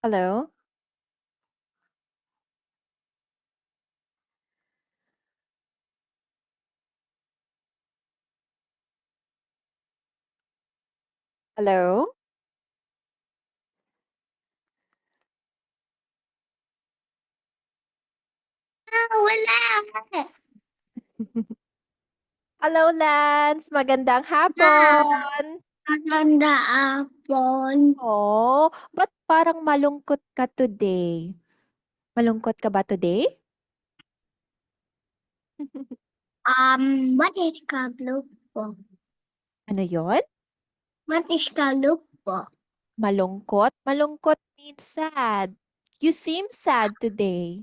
Hello? Hello? Wala. Hello, Lance! Magandang Ah, hapon! maganda hapon. Oh, ba't parang malungkot ka today? Malungkot ka ba today? What is kalupok? Ano yon? What is kalupok? Malungkot? Malungkot means sad. You seem sad today.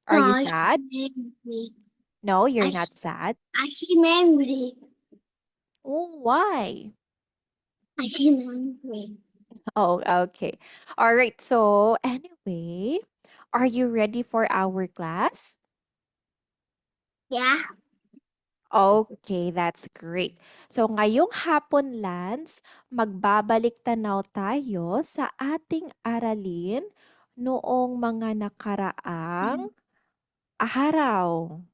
Are you I sad? memory. No, you're I not sad. see memory. Oh, why? I see memory. Oh, okay. All right. So, anyway, are you ready for our class? Yeah. Okay, that's great. So ngayong hapon, Lance, magbabalik tanaw tayo sa ating aralin noong mga nakaraang araw.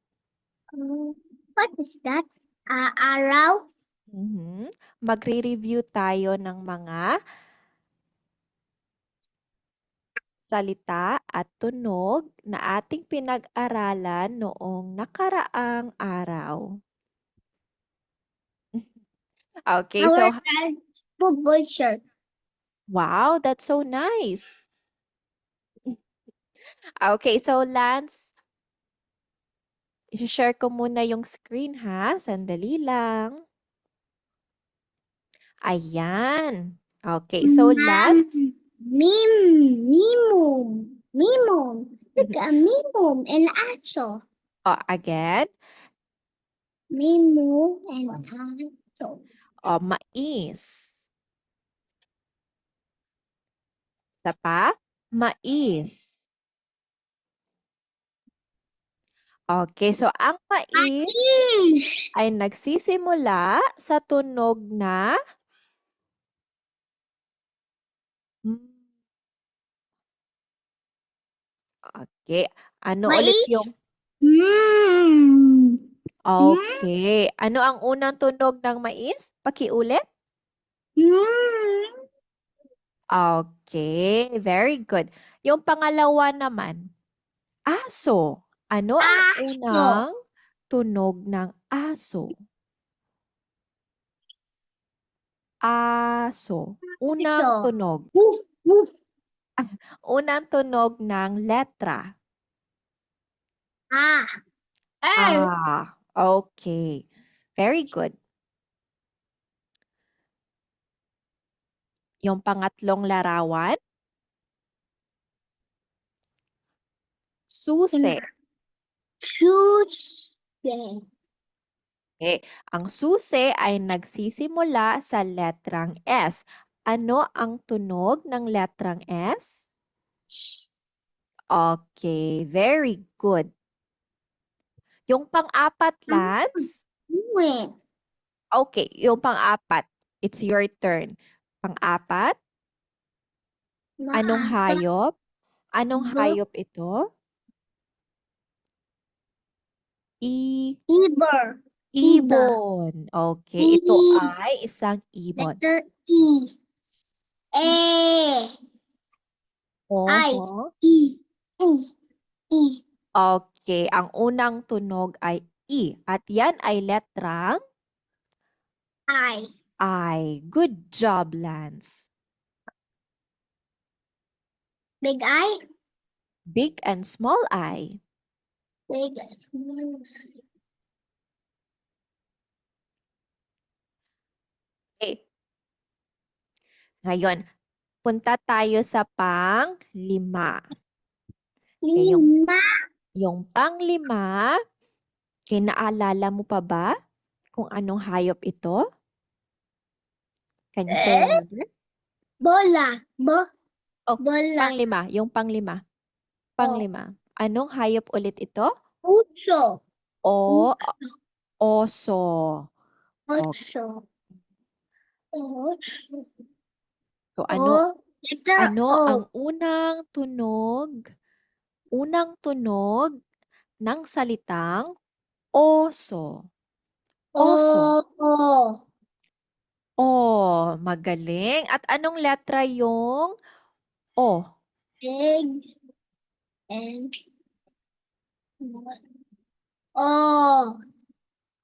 What is that? Araw? Mhm. Magre-review tayo ng mga salita at tunog na ating pinag-aralan noong nakaraang araw. Okay, Our so football shirt. wow, that's so nice. Okay, so Lance, i-share ko muna yung screen ha. Sandali lang. Ayan. Okay, so Mom. Lance. Mimo. Mimo. Look at Mimo and aso. Oh, again. Mimo and aso. Oh, mais. Isa pa. Mais. Okay, so ang mais ay nagsisimula sa tunog na Okay. Ano ulit Mais? yung Mm. Mm. Okay. Ano ang unang tunog ng mais? Pakiulit. Mm. Okay, very good. Yung pangalawa naman, aso. Ano ang Aso. unang tunog ng aso? Aso. Unang Aso. tunog. Woof, woof. Unang tunog ng letra. Ah. Eh. Ah, okay. Very good. Yung pangatlong larawan, susi. Shoes. Okay. Ang susi ay nagsisimula sa letrang S. Ano ang tunog ng letrang S? Okay, very good. Yung pang-apat, Lance. Wait. Okay, yung pang-apat. It's your turn. Pang-apat, anong hayop? Anong hayop ito? Iber. Iba. Ibon. Okay, ito E. ay isang ibon. Letter E. E. I. Oho. E. E. E. Okay, ang unang tunog ay I. At yan ay letrang I. I. Good job, Lance. Big I. Big and small I. Big small. Okay. Ngayon, punta tayo sa pang-lima. Okay, Lima. yung pang-lima, kinaalala mo pa ba kung anong hayop ito? Can you still Eh? remember? Bola. Oh, Bola. pang-lima. Yung pang-lima. O. Pang-lima. Anong hayop ulit ito? Uso. O, oso. Okay. Ocho. O. So, ano O. Letter Ano O. ang unang tunog ng salitang oso? Oso. O. Oh, magaling. At anong letra yung O? Egg. And. O.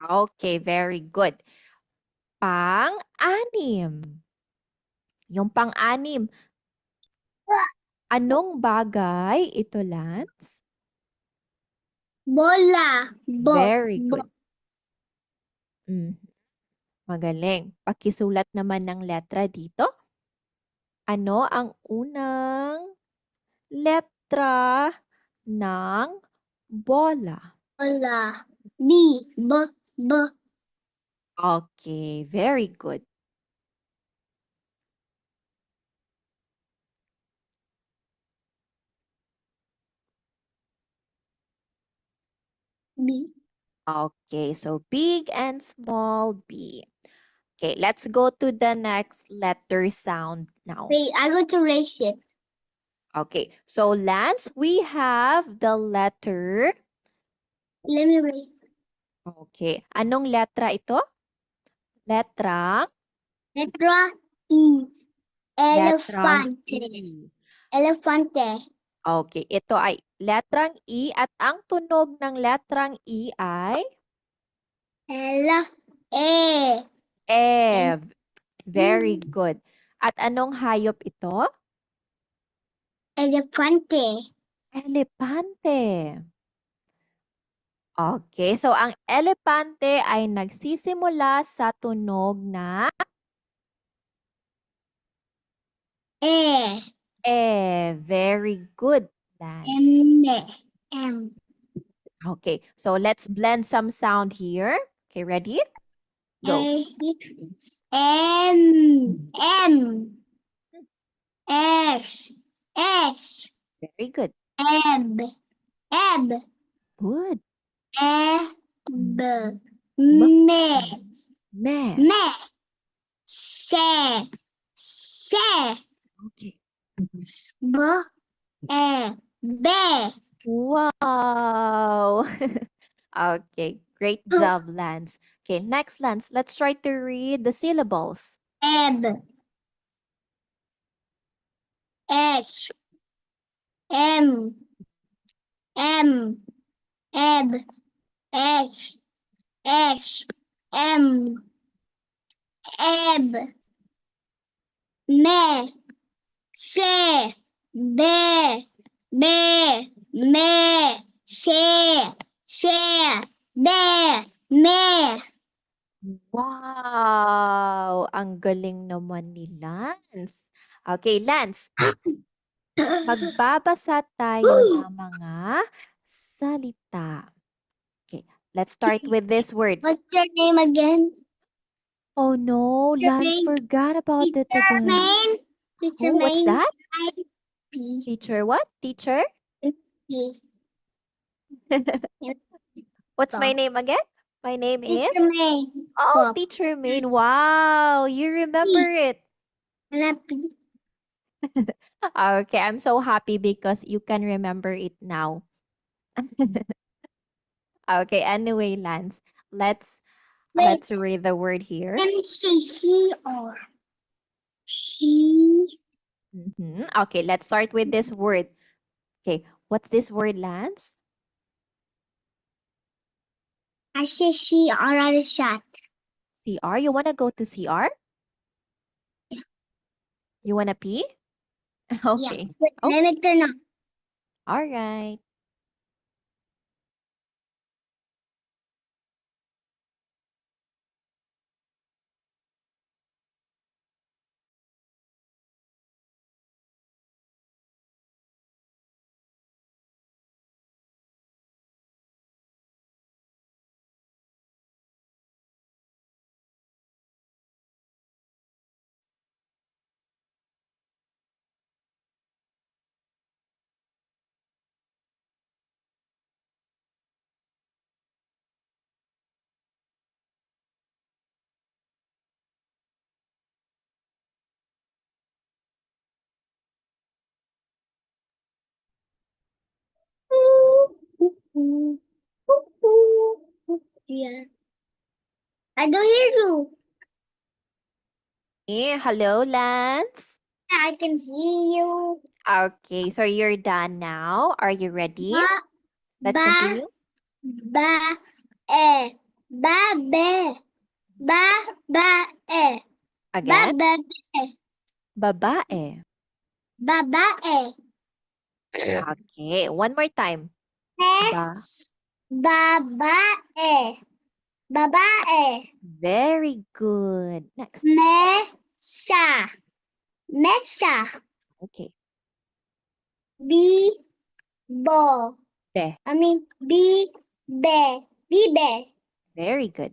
Okay, very good. Pang-anim. Yung pang-anim, anong bagay ito, Lance? Bola. Very good. Mm, magaling. Pakisulat naman ng letra dito. Ano ang unang letra ng bola? Bola. B. B. Okay, very good. B. Okay, so big and small B. Okay, let's go to the next letter sound now. Wait, I go to erase it. Okay, so Lance, we have the letter. Let me erase. Okay, anong letra ito? Letra? Letra E. Letrang Elefante. E. Elefante. Okay, ito ay letrang E at ang tunog ng letrang E ay Elef. E. E. Very good. At anong hayop ito? Elefante. Elepante. Okay, so ang elepante ay nagsisimula sa tunog na E. E. Very good, Lance. M. M. Okay, so let's blend some sound here. Okay, ready? Go. A. M. M. S. S. Very good. Eb. Eb. Good. Eb. M. Me. Me. Me. Se. Se. Okay. B. E. Be. Wow. Okay, great job, Lance. Okay, next, Lance, let's try to read the syllables. Eb. S. M. M. Eb. S. S. M. Eb. Me. Se. Be. Be. Me. Se. Se. Be. Me. Wow! Ang galing naman ni Lance. Okay, Lance, magbabasa tayo ng mga salita. Okay, let's start with this word. What's your name again? Oh no, Teacher Lance Main. forgot about it Teacher again. Main. Teacher Oh, what's Main. that? P. Teacher what? Teacher? P. What's my name again? My name is? Teacher Main. Oh, Pop. Teacher Main. Wow, you remember it. P. Okay, I'm so happy because you can remember it now. Okay, anyway, Lance, let's Wait, let's read the word here. let me say C or C. Okay, let's start with this word. Okay, what's this word, Lance? I say C or other shot. CR? You wanna go to CR? You wanna pee? Okay. Wait, Oh, let me turn on. all right. Yeah. I don't hear you. Hello, Lance. I can hear you. Okay, so you're done now. Are you ready? Ba, Let's ba, continue. ba, e. Ba, be. Ba, ba, e. Ba, Again, ba, be. babae. Ba, ba, e. Okay, one more time. E, Ba. ba, ba, e. Babae. Very good. Next. Mesha. Mesha. Okay. Bibo. Be. I mean, be. Bibe. Very good.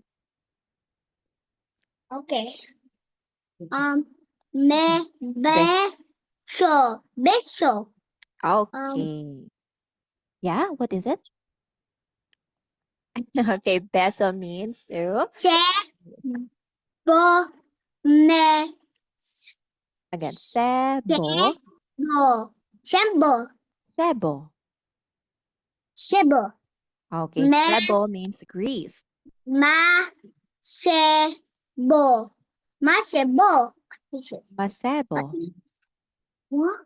Okay. Be. Beso. Beso. Okay. Yeah, what is it? Okay, beso means so. Bo. Me. Again, sebo. Sebo. Sebo. Sebo. Sebo. Okay, Me. sebo means grease. Ma. Sebo. Ma. Sebo. Masebo. What?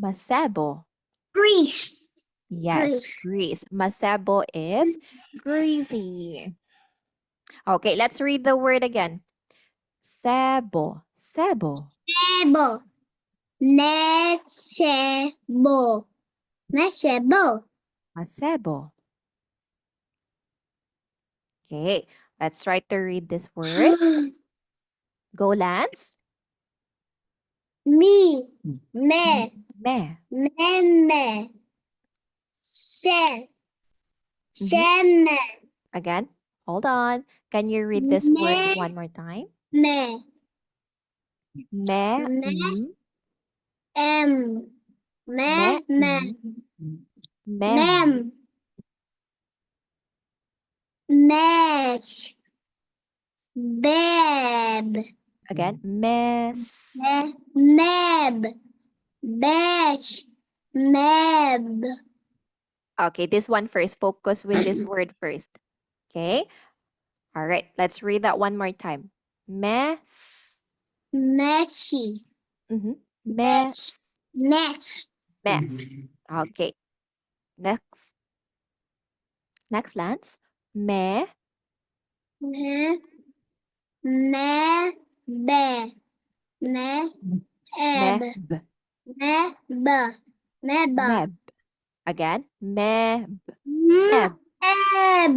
Masebo. Grease. Yes, grease. Masebo is greasy. Okay, let's read the word again. Sebo. Sebo. Sebo. Nesebo. Nesebo. Masebo. Okay, let's try to read this word. Go, Lance. Me. Me. Me. Me. Se. Mhm. Seme. Again, hold on. Can you read this word Me. one more time? Me. Me. Me. Mhm. Em. Me. Me. Me. Mhm. Mem. Mem. Mesh. Beb. Again, mess. Meb. Besh. Meb. Okay, this one first. Focus with this word first. Okay. All right. Let's read that one more time. Mess. Meshy. Mhm. Mesh. Mess. Mesh. Mess. Okay. Next. Next, Lance. Me. Me. Me. Be. Me. Eb. Meb. Me. Ba. Me. Ba. Meb. Again. Meb. Mm. Meb. Eb.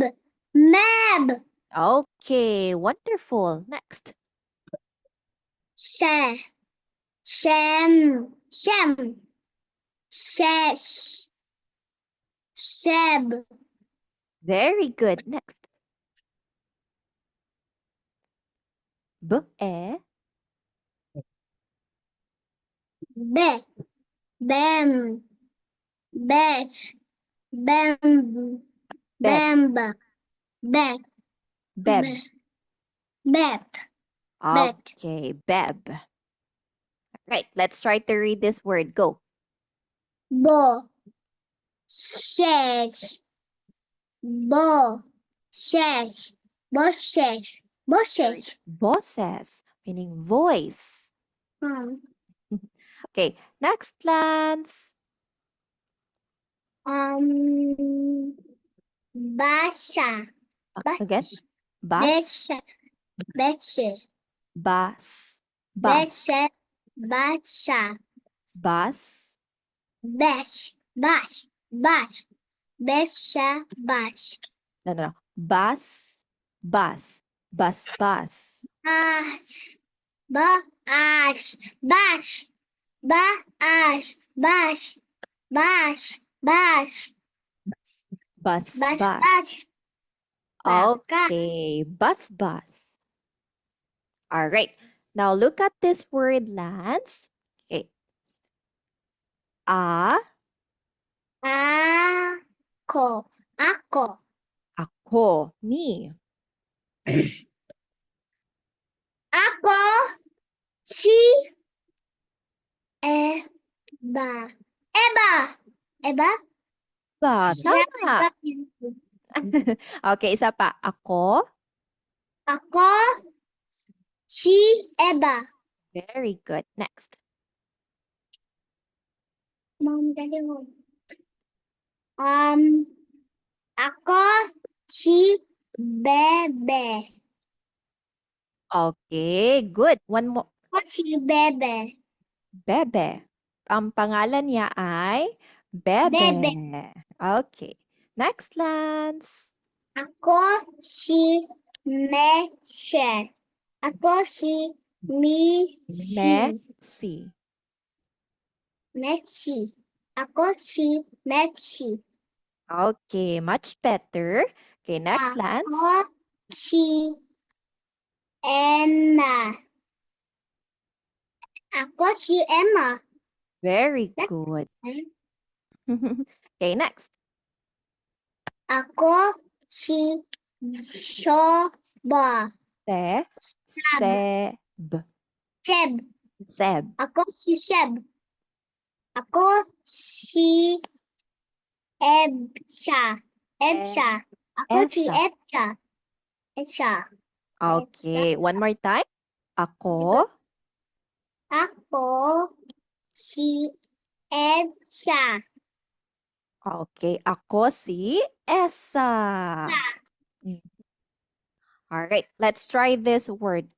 Meb. Okay. Wonderful. Next. She. Shem. Shem. Sesh. Seb. Very good. Next. B. E. Be. Bem. Bet. Bem. Beb. Bemba. Bet. Beb. Be. Bet. Bet. Okay. Beb. Right. Let's try to read this word. Go. Bo. Sesh. Bo. Sesh. Bo. Sesh. Bo. Sesh. Bosses. Meaning voice. Um. Okay. Next, Lance. Basha. Again. Besha. Bas. Besha. Bas. Bas. Besha. Basha. Bas. Bash. Bash. Bash. Besha. Bash. No, no, no. Bas. Bas. Bas. Bas. Bash. Bash. Bash. Bash. Bash. Bash. Bash. Bus, Bash. bus. Bash. Baka. Okay, bus, bus. All right. Now look at this word, Lance. Okay. A, Ako. Ako. ako, me. Ako. Si. Eba. Eba. Eba. Ba, Siya tama. Okay, isa pa. Ako. Ako, si Eva. Very good. Next. Mom, dali mo. Ako, si Bebe. Okay, good. One more. Ako si Bebe. Bebe. Ang pangalan niya ay Bebe. Bebe. Okay. Next, Lance. Ako si Meshe. Ako si Messi. Messi. Ako si Messi. Okay, much better. Okay, next, Lance. Ako si Emma. Ako si Emma. Very good. Okay, next. Ako si Shoba. Seb. Seb. Seb. Ako si Seb. Ako si Ebsa. Ebsa. Ako si Esa. Ebsa. Ebsa. Okay, one more time. Ako. Ako si Ebsa. Okay, ako si Esa. Mm. All right, let's try this word.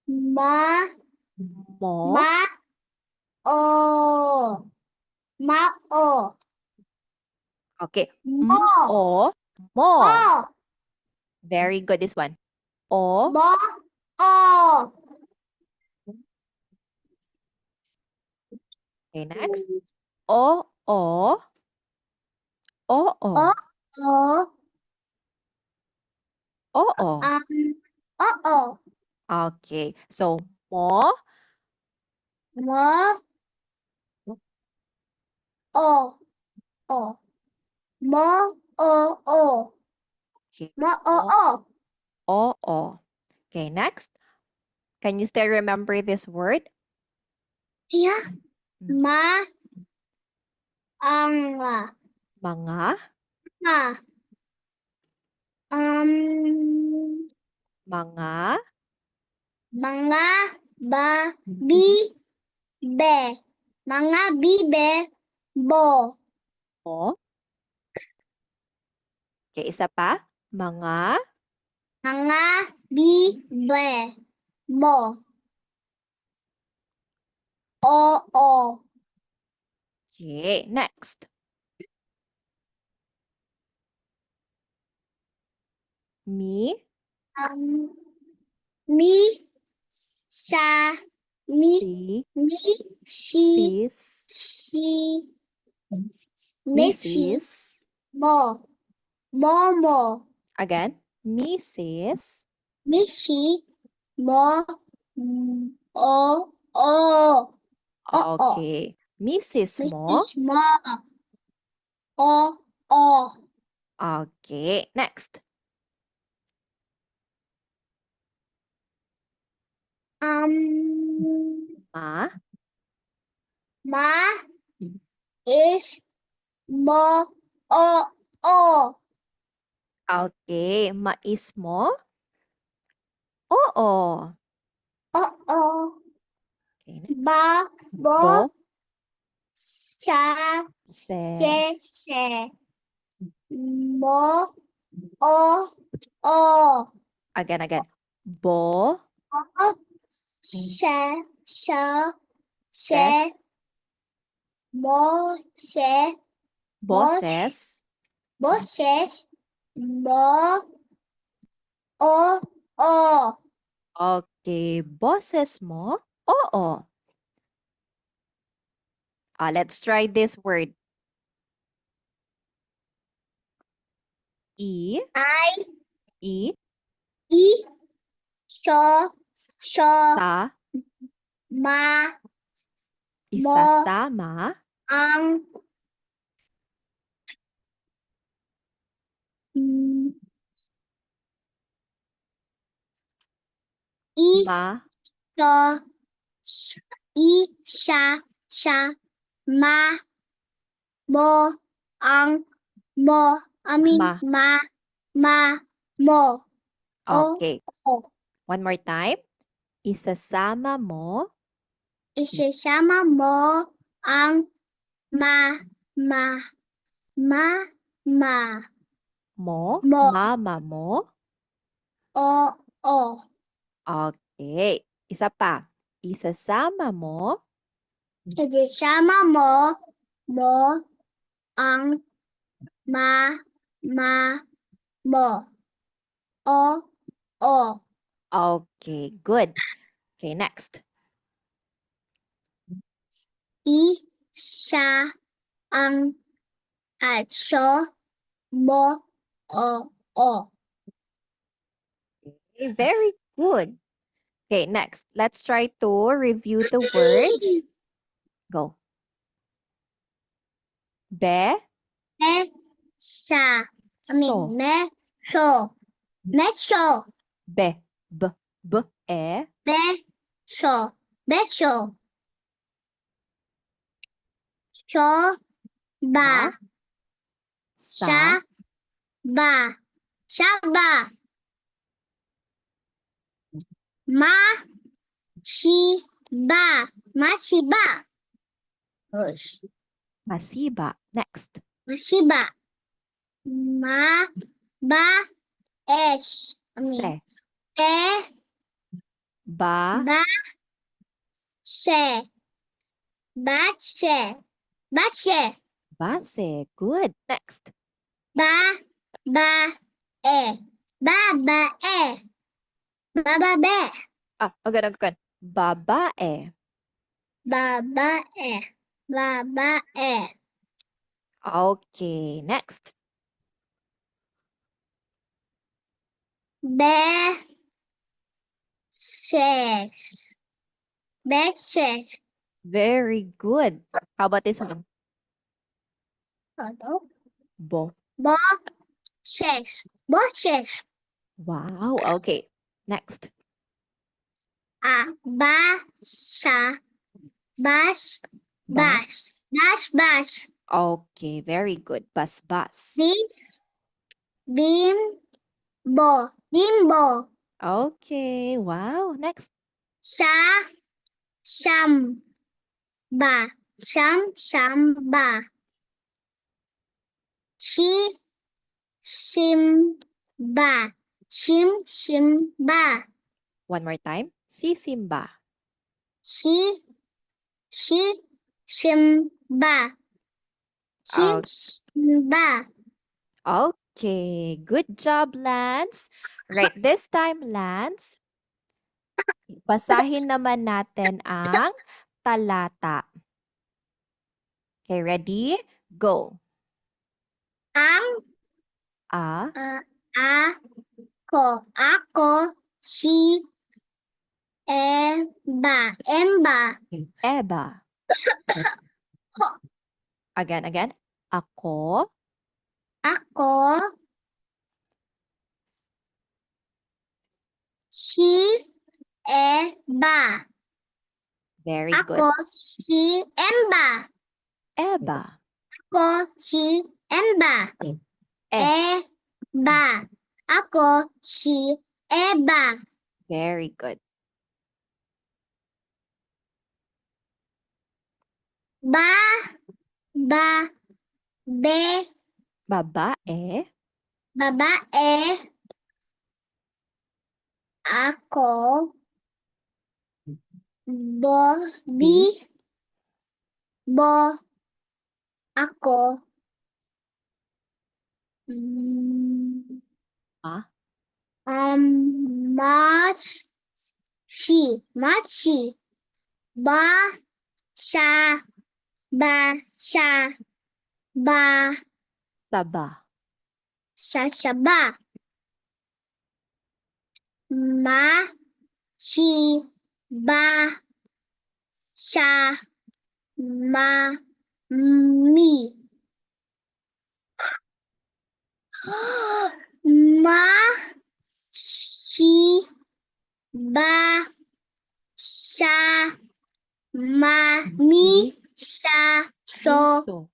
Ma. Mo. Ma. O. Ma. O. Okay. Mo. O. Mo. O. Very good, this one. O. Mo. O. Okay, next. O. O. O. O. O. O. O. O. Oo. Okay, so mo. Mo. O. O. Mo. O. O. Okay. Mo. O. O. O. O. Okay, next. Can you still remember this word? Yeah. Ma. Ang. Mga. Ma. Mga. Mga. Be. Mga bibe. Bo. O. Okay, isa pa. Mga. Mga bibe. Bo. O. Okay, next. Mi. Mi. Sa. Mi. Si. Mi. Si. Sis. Si. Michi. Mrs. Mo. Momo. Again. Mrs. Michi. Mo. O. O. Oo. Okay. Mrs. Mo. Mrs. Mo. O. Okay, next. Ma. Ma is mo. O. Okay, mais mo. Oo. Oo. Okay, next. Ba. Bo. Bo. Sa. Se. Ses. Se. Mo. O. Again. Bo. O. Se. Sa. Se. Ses. Mo. Se. Boses. Boses. Mo. O. Okay, boses mo. Oo. Let's try this word. I. I. I. So. Sa. Ma. Isasama. Ang. Ma. So. Sa. Ma. mo, ang, mo, Ma. mo, Okay. o. One more time. Isasama mo Isasama mo ang ma, ma, mo, mo, mama mo. o. Okay. Isa pa. Isasama mo Isasama mo ang ma, mo, o. Okay, good. Okay, next. Isa ang aso mo, o. Okay, very good. Okay, next. Let's try to review the words. Go. Be, Mesa. so. Meso. Meso. Be, e. Beso. Beso. So, Ba, ba. sa. Ba. Saba. Ma. Si. Ba. Masiba. Masiba. Next. Masiba. Ma. Ba. Es. Se. Te. Ba, Ba. Se. Batse. Batse. base. Good. Next. Ba. Ba. E. Babae. Bababe. Agad. Babae. Babae. Babae. Okay, next. Beses. Beses. Very good. How about this one? Ano? Bo. Boses. Boses. Wow. Okay. Next. Basa. Bas. Bas. Bas. Bas. Okay, very good. Bas. Bimbo. Bimbo. Okay, wow. Next. Samba. Samba. Simba. Simba. One more time. Si Simba. Simba. Okay. Simba. Okay, good job, Lance. Right, this time, Lance, basahin naman natin ang talata. Okay, ready? Go. Ang A, ako si Emba. Eba. Again. Ako, Ako si Eba. very good. Ako si Emba. Eba. Ako si Emba. Eba. Ako si Eba. Very good. Be. Babae, Babae. Ako. bi, Ako. ma, Machi. Sha. Ba. saba, Sasaba. Ba. Sa. Mi. Ma. Si. Ba. Sa. Mi. Sa. So. so,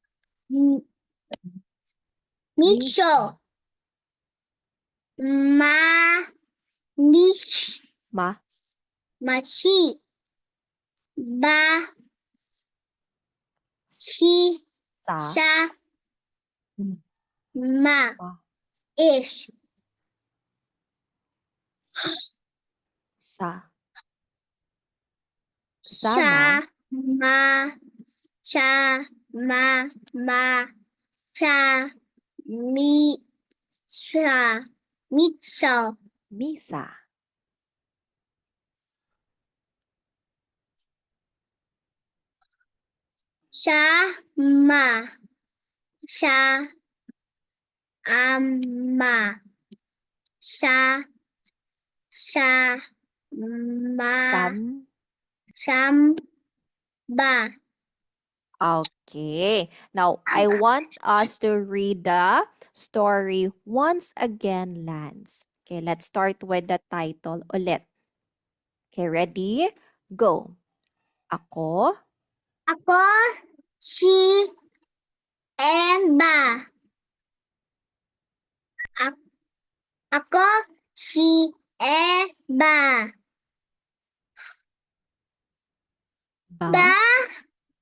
Miso. Mish. Ma. Machi. Ba. Shi. Sa. Sha. Mm. Ma. Ma. Ish. Sa. Sha. Sama. Ma. Cha. Ma. Cha. Mi. Sha. Mitso. Misa. Sha. Ma. Sha. Ma. Sha. Sha. Ma. Sam. Sam. Ba. Okay. Now, I want us to read the story once again, Lance. Okay, let's start with the title ulit. Okay, ready? Go. Ako. Ako. Si. Ba. Ako. Si. Ba. Ba. Ba.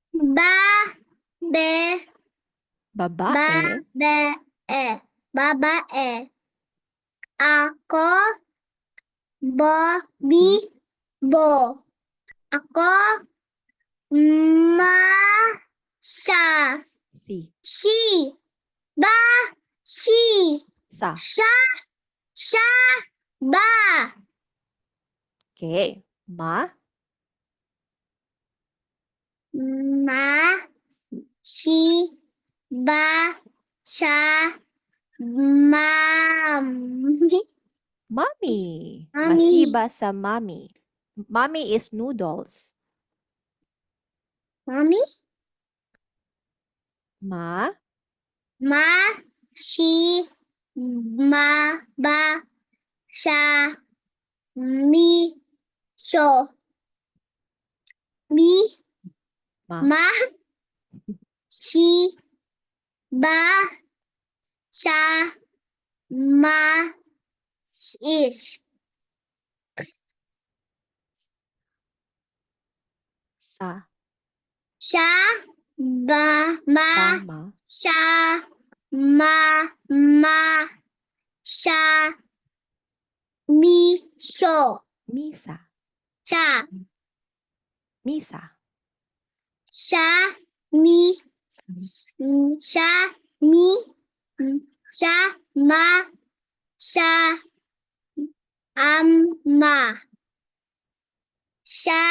Ba. Be. Ba. Babae. Be. Babae. Ako. Bo. Bi. Bo. Ako. Ma. Sa. Si. Si. Ba. Si. Sa. Sa. Sa. Ba. Okay. Ma. Ma. Si. Ba. Sa. Mami. Mommy. Mommy. Masiba sa mommy. Mommy is noodles. Mommy. Ma. Ma. Si. Ma. Ba. Sa. Mi. So. Mi. Ma. Ma. Si. Ba. Sa. Ma. Is. Sa. Sa. Ba. Ma. Sama. Sa. Ma. Sa. Mi. So. Misa. Sa. Misa. Sa. Mi. Sa. Mi. Sa. Ma. Sa. Ma. Sa.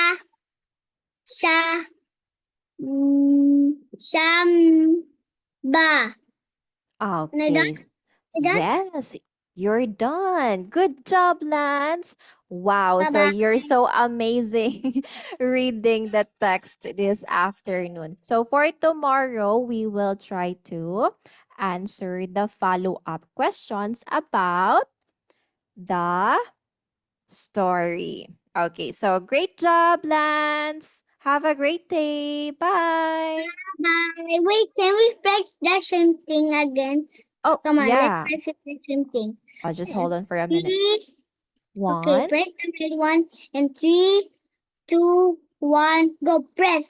Sam. Ba. Okay. done? Yes, you're done. Good job, Lance. Wow, so Bye-bye. you're so amazing reading the text this afternoon. So for tomorrow, we will try to answer the follow-up questions about the story. Okay, so great job, Lance. Have a great day. Bye. Bye. Wait, can we press the same thing again? Oh, Come on, yeah. let's press the same thing. I'll just hold on for a minute. 3. Okay, One. press the red one. And 3, 2, 1, go. Press.